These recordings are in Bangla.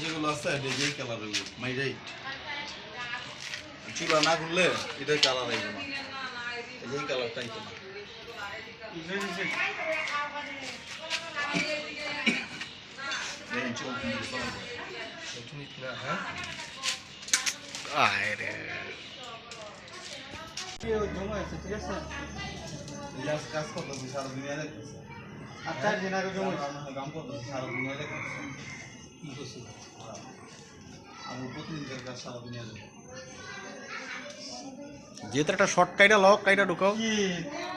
যেগুলো আছে যেই কালার মাইরাই চুলা না খুললে এটাই কালার আইব না, এই কালারটা আইব না। কাজ করতেছি সারা দুনিয়া দেখতেছে। আচ্ছা দিন আগে কাম করতেছি সারা দুনিয়া দেখতেছে। কি করছি আমি প্রতিদিন কাজ সারা দুনিয়া দেখতেছি। যেহেতু একটা শর্ট কাইটা লক কাইটা ঢুকাও কি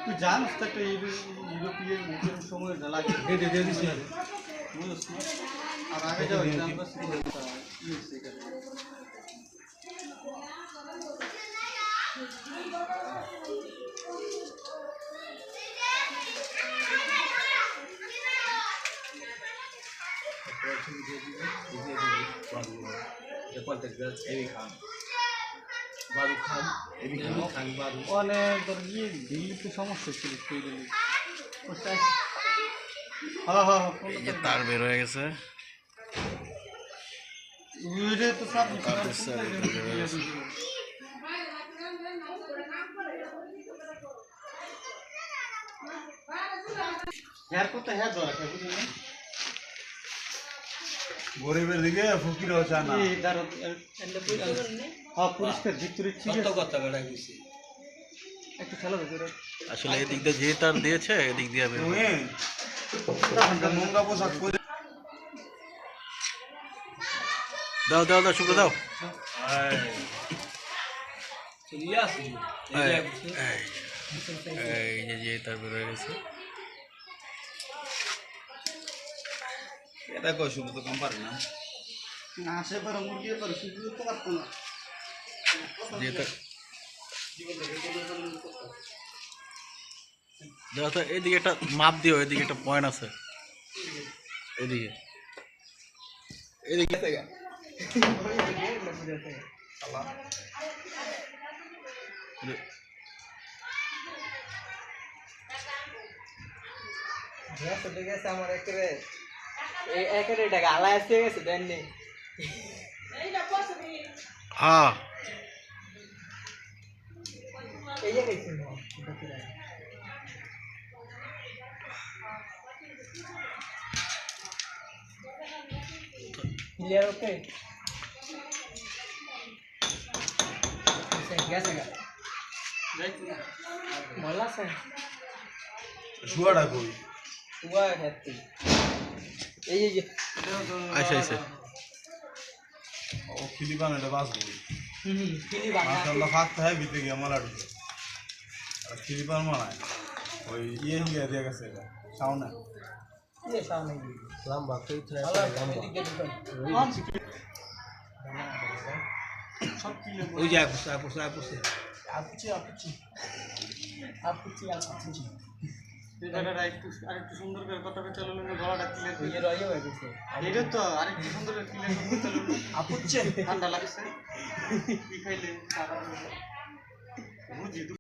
তুই জানিস তো একটা ইউরোপিয়ান সময় লাগে দিয়ে দিছি বুঝছিস না। আর আগে যাও এক্সাম পাস করে barrukhan অনেক দিল্লিতে সমস্যা ছিল তার বের হয়ে গেছে। গরিবের দিকে ফকির হচ্ছে না পরিষ্কার ভিতরে একটু খেলা আসলে এদিক দিয়ে যে তার দিয়েছে এদিক দিয়ে নোংরা পোশাক দাও দাও দাও শুক্র দাও। এই যে তার বের হয়ে গেছে। এটা কই শুধু তো কম পারে না আসে পারে মুরগি পারে শুধু তো পারতো না দেখো তো এদিকে একটা মাপ দিও, এদিকে একটা পয়েন্ট আছে, এদিকে এদিকে আমার একেবারে টাকা আলা আসতে গেছে দেন নেই। হ্যাঁ এই জায়গায় ক্লিয়ার ওকে গেছে গা বলা স্যার শুয়াটা কই শুয়া হেতে এই যে আচ্ছা আচ্ছা ও ফিলিপান এটা বাসবো ফিলিপান মাশাআল্লাহ ফাকতে হয় ভিতরে গিয়ে মালা ঢুকে আর ফিলিপান মানায় ওই হিয়া দিয়ে গেছে এটা সাউনা ये सामने লম্বা কই থাকে সব কিলে ওই যে আপসে এটা আরেকটু সুন্দর করে কথাটা চালালো না গলাটা ক্লিয়ার করে ये रही है कैसे এটা তো আরেকটু সুন্দর করে ক্লিয়ার করে চালালো আপুচ্ছে ঠান্ডা লাগছে কি খাইলে সারা বুঝি